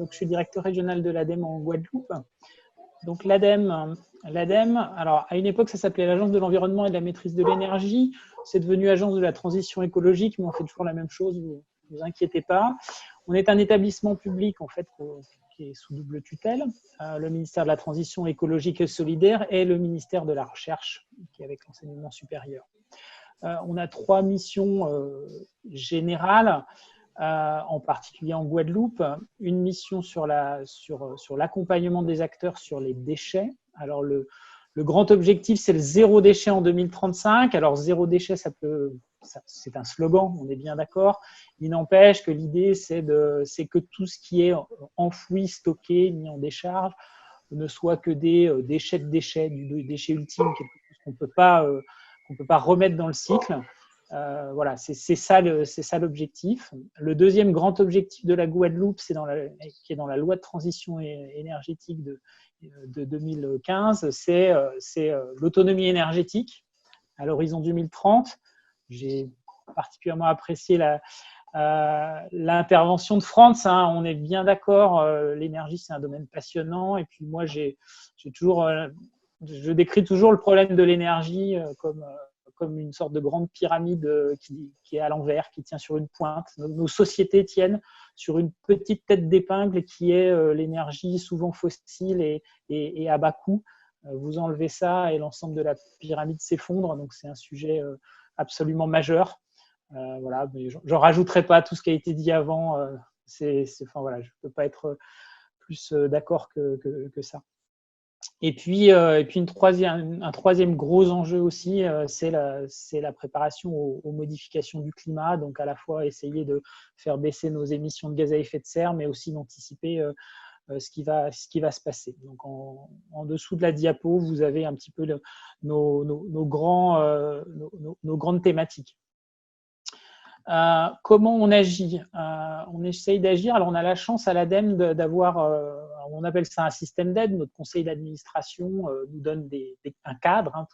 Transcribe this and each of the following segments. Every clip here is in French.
Donc, je suis directeur régional de l'ADEME en Guadeloupe. Donc, l'ADEME, alors à une époque, ça s'appelait l'Agence de l'environnement et de la maîtrise de l'énergie. C'est devenu Agence de la transition écologique, mais on fait toujours la même chose, vous vous inquiétez pas. On est un établissement public, en fait, qui est sous double tutelle, le ministère de la Transition écologique et solidaire et le ministère de la Recherche, qui est avec l'enseignement supérieur. On a 3 missions générales, en particulier en Guadeloupe. Une mission sur l'accompagnement des acteurs sur les déchets. Alors, le grand objectif, c'est le zéro déchet en 2035. Alors, zéro déchet, c'est un slogan, on est bien d'accord. Il n'empêche que l'idée, c'est que tout ce qui est enfoui, stocké, mis en décharge, ne soit que des déchets de déchets, du déchet ultime, quelque chose qu'on ne peut pas remettre dans le cycle. Voilà, c'est ça l'objectif. Le deuxième grand objectif de la Guadeloupe, qui est dans la loi de transition énergétique de 2015, c'est l'autonomie énergétique à l'horizon 2030. J'ai particulièrement apprécié l'intervention de Frantz. On est bien d'accord, l'énergie, c'est un domaine passionnant. Et puis moi, je décris toujours le problème de l'énergie comme une sorte de grande pyramide qui est à l'envers, qui tient sur une pointe. Nos sociétés tiennent sur une petite tête d'épingle qui est l'énergie souvent fossile et à bas coût. Vous enlevez ça et l'ensemble de la pyramide s'effondre. Donc, c'est un sujet absolument majeur. Voilà, mais j'en rajouterai pas tout ce qui a été dit avant. Enfin, voilà, je ne peux pas être plus d'accord que ça. Et puis un troisième gros enjeu aussi, c'est la préparation aux modifications du climat. Donc, à la fois essayer de faire baisser nos émissions de gaz à effet de serre, mais aussi d'anticiper ce qui va se passer. Donc, en dessous de la diapo, vous avez un petit peu nos grandes thématiques. Comment on agit? On essaye d'agir. Alors, on a la chance à l'ADEME d'avoir, on appelle ça un système d'aide. Notre conseil d'administration nous donne un cadre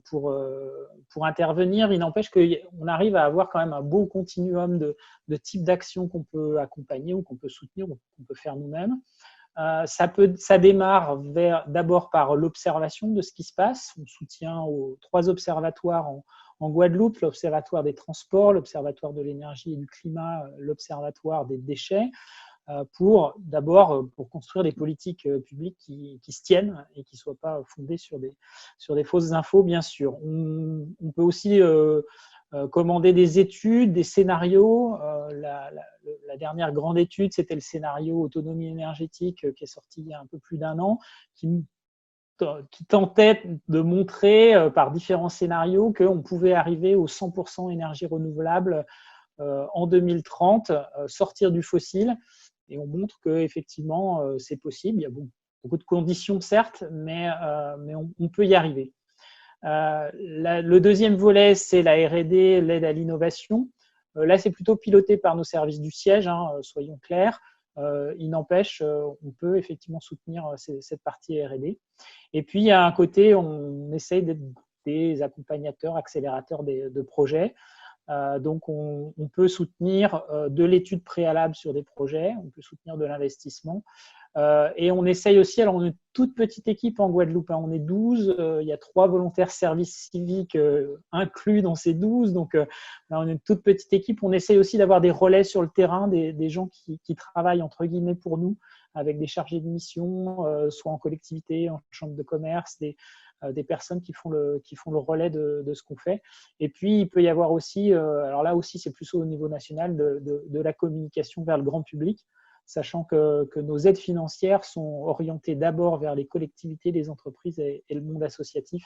pour intervenir. Il n'empêche qu'on arrive à avoir quand même un beau continuum de types d'actions qu'on peut accompagner ou qu'on peut soutenir ou qu'on peut faire nous-mêmes. Ça démarre d'abord par l'observation de ce qui se passe. On soutient aux 3 observatoires en Guadeloupe, l'observatoire des transports, l'observatoire de l'énergie et du climat, l'observatoire des déchets, pour construire des politiques publiques qui se tiennent et qui ne soient pas fondées sur des fausses infos, bien sûr. On peut aussi commander des études, des scénarios. La dernière grande étude, c'était le scénario autonomie énergétique qui est sorti il y a un peu plus d'1 an, qui tentait de montrer par différents scénarios qu'on pouvait arriver aux 100% énergie renouvelable en 2030, sortir du fossile. Et on montre qu'effectivement, c'est possible. Il y a beaucoup de conditions, certes, mais on peut y arriver. Le deuxième volet, c'est la R&D, l'aide à l'innovation. Là, c'est plutôt piloté par nos services du siège, soyons clairs. Il n'empêche, on peut effectivement soutenir cette partie R&D. Et puis, à un côté, on essaye d'être des accompagnateurs, accélérateurs de projets. Donc, on peut soutenir de l'étude préalable sur des projets, on peut soutenir de l'investissement. Et on essaye aussi, alors on est une toute petite équipe en Guadeloupe, on est 12, il y a 3 volontaires services civiques inclus dans ces 12, donc là on est une toute petite équipe. On essaye aussi d'avoir des relais sur le terrain, des gens qui travaillent entre guillemets pour nous, avec des chargés de mission, soit en collectivité, en chambre de commerce, des personnes qui font le relais de ce qu'on fait. Et puis, il peut y avoir aussi, alors là aussi, c'est plus au niveau national, de la communication vers le grand public, sachant que nos aides financières sont orientées d'abord vers les collectivités, les entreprises et le monde associatif.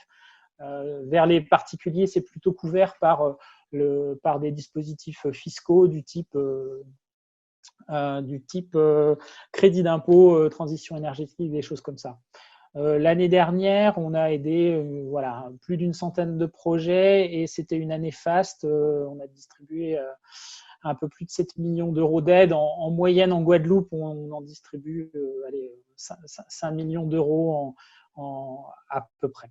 Vers les particuliers, c'est plutôt couvert par des dispositifs fiscaux du type crédit d'impôt, transition énergétique, des choses comme ça. L'année dernière, on a aidé plus d'une centaine de projets et c'était une année faste. On a distribué un peu plus de 7 millions d'euros d'aide. En moyenne, en Guadeloupe, on en distribue 5 millions d'euros à peu près.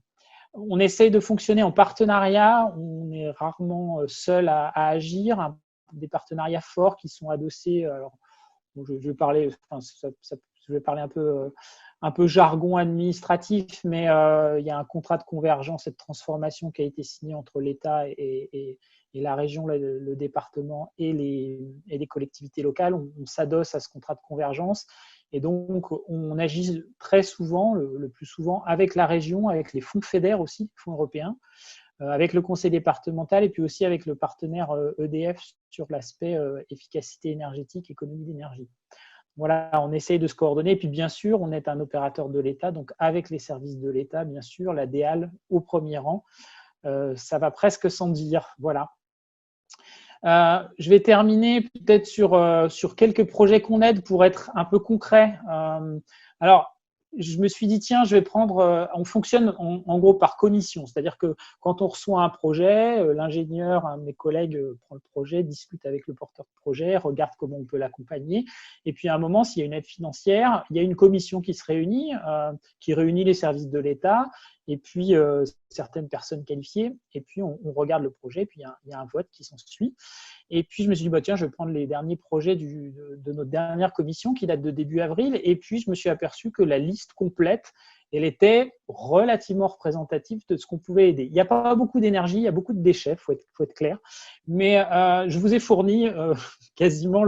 On essaye de fonctionner en partenariat. On est rarement seul à agir. Des partenariats forts qui sont adossés. Alors, bon, je vais parler, enfin, je vais parler un peu jargon administratif, mais il y a un contrat de convergence et de transformation qui a été signé entre l'État et la région, le département et les collectivités locales. On s'adosse à ce contrat de convergence et donc on agit très souvent, le plus souvent, avec la région, avec les fonds FEDER aussi, fonds européens, avec le conseil départemental et puis aussi avec le partenaire EDF sur l'aspect efficacité énergétique, économie d'énergie. Voilà, on essaye de se coordonner. Et puis, bien sûr, on est un opérateur de l'État, donc avec les services de l'État, bien sûr, la DEAL au premier rang. Ça va presque sans dire. Voilà. Je vais terminer peut-être sur quelques projets qu'on aide pour être un peu concret. Alors, je me suis dit, tiens, je vais prendre, on fonctionne en gros par commission, c'est-à-dire que quand on reçoit un projet, l'ingénieur, un de mes collègues prend le projet, discute avec le porteur de projet, regarde comment on peut l'accompagner, et puis à un moment, s'il y a une aide financière, il y a une commission qui se réunit, qui réunit les services de l'État, et puis certaines personnes qualifiées, et puis on regarde le projet, et puis il y a un vote qui s'en suit. Et puis, je me suis dit, bah, tiens, je vais prendre les derniers projets de notre dernière commission qui date de début avril. Et puis, je me suis aperçu que la liste complète, elle était relativement représentative de ce qu'on pouvait aider. Il n'y a pas beaucoup d'énergie, il y a beaucoup de déchets, faut être clair. Mais je vous ai fourni quasiment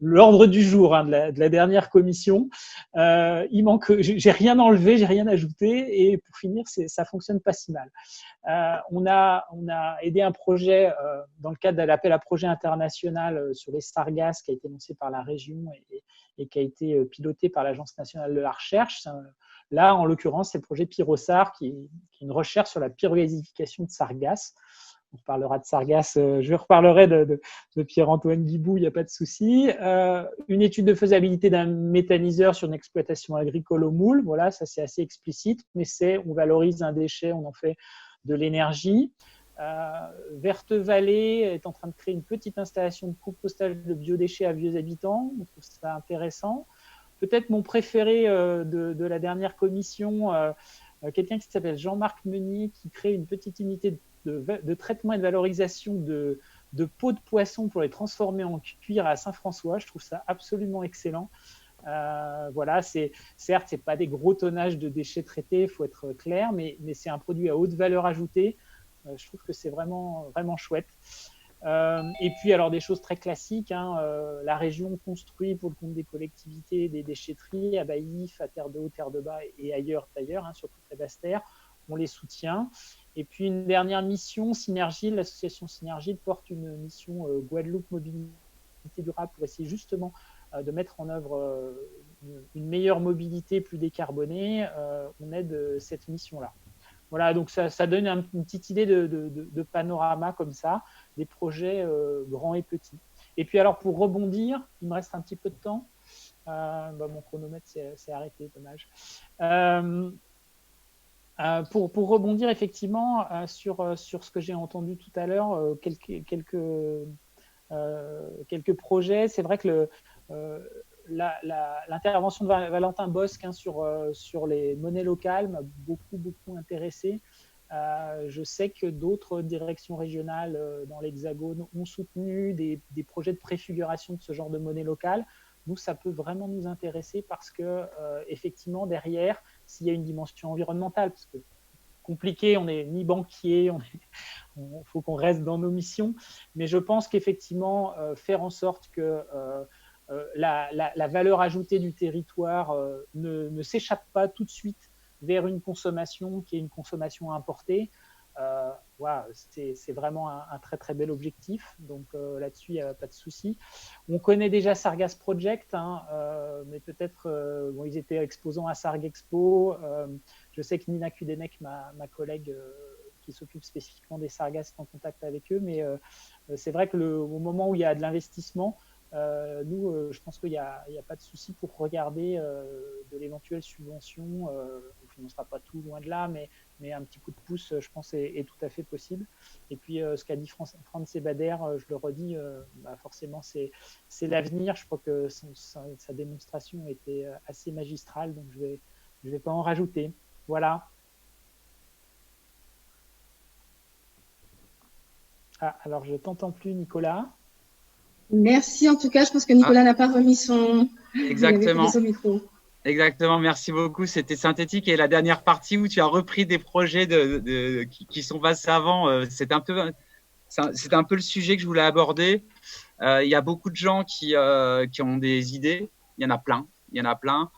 l'ordre du jour de la dernière commission. Il manque, j'ai rien enlevé, j'ai rien ajouté. Et pour finir, ça fonctionne pas si mal. On a aidé un projet dans le cadre de l'appel à projet international sur les sargasses qui a été lancé par la région et qui a été piloté par l'Agence nationale de la recherche. Là, en l'occurrence, c'est le projet Pyrosar qui est une recherche sur la pyrogasification de sargasses. On reparlera de sargasses, je reparlerai de Pierre-Antoine Guibou, il n'y a pas de souci. Une étude de faisabilité d'un méthaniseur sur une exploitation agricole au moule. Voilà, ça c'est assez explicite, mais on valorise un déchet, on en fait de l'énergie. Verte Vallée est en train de créer une petite installation de compostage de biodéchets à vieux habitants. On trouve ça intéressant. Peut-être mon préféré de la dernière commission, quelqu'un qui s'appelle Jean-Marc Meunier, qui crée une petite unité de traitement et de valorisation de peaux de poisson pour les transformer en cuir à Saint-François. Je trouve ça absolument excellent. Voilà, certes, ce n'est pas des gros tonnages de déchets traités, il faut être clair, mais c'est un produit à haute valeur ajoutée. Je trouve que c'est vraiment, vraiment chouette. Et puis, alors, des choses très classiques, la région construit pour le compte des collectivités des déchetteries à Baïf, à Terre de Haut, Terre de Bas et ailleurs d'ailleurs, surtout très basse terre. On les soutient. Et puis, une dernière mission, Synergie, l'association Synergie porte une mission Guadeloupe Mobilité Durable pour essayer justement de mettre en œuvre une meilleure mobilité plus décarbonée. On aide cette mission-là. Voilà, donc ça donne une petite idée de panorama comme ça, des projets grands et petits. Et puis alors pour rebondir, il me reste un petit peu de temps. Mon chronomètre s'est arrêté, dommage. Pour rebondir effectivement sur ce que j'ai entendu tout à l'heure, quelques projets. C'est vrai que l'intervention de Valentin Bosque sur les monnaies locales m'a beaucoup intéressé. Je sais que d'autres directions régionales dans l'Hexagone ont soutenu des projets de préfiguration de ce genre de monnaie locale. Nous, ça peut vraiment nous intéresser parce que, effectivement, derrière, s'il y a une dimension environnementale, parce que compliqué, on n'est ni banquier, il faut qu'on reste dans nos missions, mais je pense qu'effectivement, faire en sorte que la valeur ajoutée du territoire ne s'échappe pas tout de suite vers une consommation qui est une consommation importée, voilà, c'est vraiment un très bel objectif. Donc là-dessus, il n'y a pas de souci. On connaît déjà Sargas Project, mais peut-être ils étaient exposants à Sarg Expo. Je sais que Nina Kudenek, ma collègue qui s'occupe spécifiquement des sargasses, est en contact avec eux, mais c'est vrai que au moment où il y a de l'investissement, nous, je pense qu'il n'y a pas de souci pour regarder de l'éventuelle subvention. On ne financera pas tout, loin de là, mais un petit coup de pouce, je pense, est tout à fait possible. Et puis, ce qu'a dit Franz Bader, je le redis, forcément, c'est l'avenir. Je crois que sa démonstration était assez magistrale, donc je vais pas en rajouter. Voilà. Ah, alors, je t'entends plus, Nicolas. Merci en tout cas. Je pense que Nicolas n'a pas remis son. Il avait coupé Exactement. son micro. Exactement, merci beaucoup. C'était synthétique. Et la dernière partie où tu as repris des projets qui sont passés avant, c'est un peu le sujet que je voulais aborder. Il y a beaucoup de gens qui ont des idées. Il y en a plein. Il y en a plein.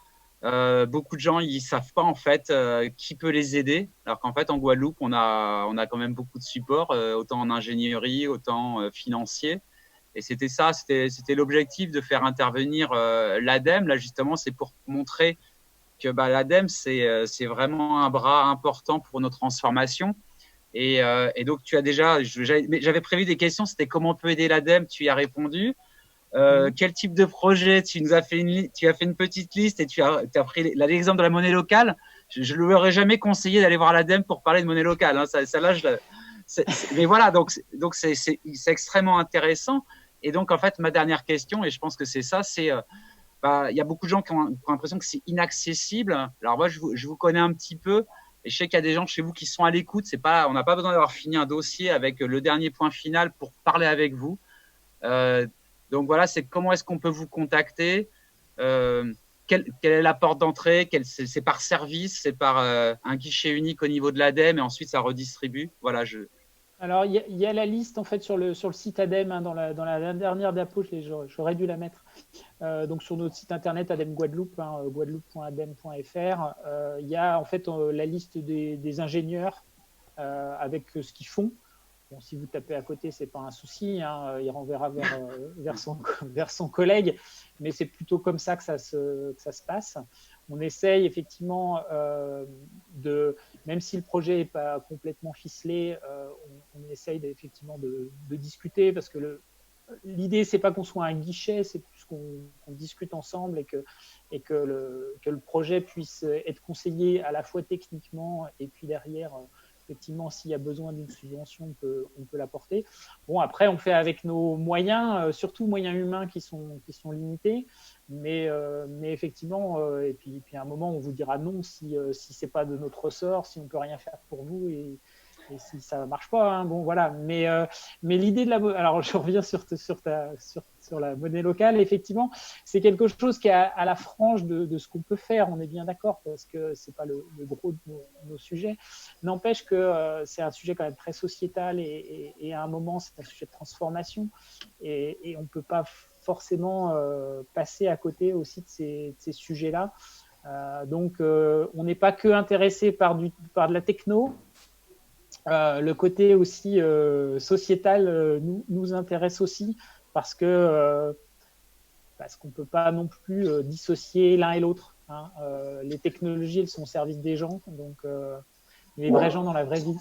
Beaucoup de gens, ils savent pas en fait qui peut les aider. Alors qu'en fait, en Guadeloupe, on a quand même beaucoup de support, autant en ingénierie, autant financier. Et c'était ça, c'était l'objectif de faire intervenir l'ADEME. Là, justement, c'est pour montrer que bah, l'ADEME, c'est vraiment un bras important pour nos transformations. Et donc, tu as déjà, j'avais prévu des questions, c'était comment on peut aider l'ADEME, tu y as répondu. Quel type de projet? Tu nous as fait tu as fait une petite liste et tu as pris l'exemple de la monnaie locale. Je ne lui aurais jamais conseillé d'aller voir l'ADEME pour parler de monnaie locale. Hein. Ça, là, mais voilà, donc c'est extrêmement intéressant. Et donc, en fait, ma dernière question, et je pense que c'est ça, c'est bah, y a beaucoup de gens qui ont l'impression que c'est inaccessible. Alors moi, je vous connais un petit peu. Et je sais qu'il y a des gens chez vous qui sont à l'écoute. C'est pas, on n'a pas besoin d'avoir fini un dossier avec le dernier point final pour parler avec vous. Euh, donc voilà, c'est comment est-ce qu'on peut vous contacter, quelle est la porte d'entrée, c'est par service, c'est par un guichet unique au niveau de l'ADEME et ensuite ça redistribue. Voilà, Alors, il y a la liste en fait sur le site ADEME, hein, dans la dernière diapo, j'aurais dû la mettre. Donc sur notre site internet ADEME Guadeloupe, hein, guadeloupe.adem.fr, il y a en fait la liste des ingénieurs avec ce qu'ils font. Bon, si vous tapez à côté, c'est pas un souci, hein, il renverra vers son collègue, mais c'est plutôt comme ça que ça se passe. On essaye effectivement même si le projet n'est pas complètement ficelé, on essaye effectivement de discuter parce que l'idée, c'est pas qu'on soit un guichet, c'est plus qu'on discute ensemble et que le projet puisse être conseillé à la fois techniquement et puis derrière, effectivement, s'il y a besoin d'une subvention, on peut l'apporter. Bon, après, on fait avec nos moyens, surtout moyens humains qui sont limités, mais effectivement, et puis à un moment, on vous dira non si c'est pas de notre ressort, si on peut rien faire pour vous et si ça marche pas, hein, bon voilà. Mais l'idée de alors je reviens sur la monnaie locale, effectivement, c'est quelque chose qui est à la frange de ce qu'on peut faire, on est bien d'accord, parce que c'est pas le gros de nos sujets. N'empêche que c'est un sujet quand même très sociétal et à un moment, c'est un sujet de transformation et on peut pas forcément passer à côté aussi de ces sujets-là. Donc, on n'est pas que intéressé par de la techno, le côté aussi sociétal nous intéresse aussi parce qu'on ne peut pas non plus dissocier l'un et l'autre. Hein. Les technologies, elles sont au service des gens, donc les vrais gens dans la vraie vie.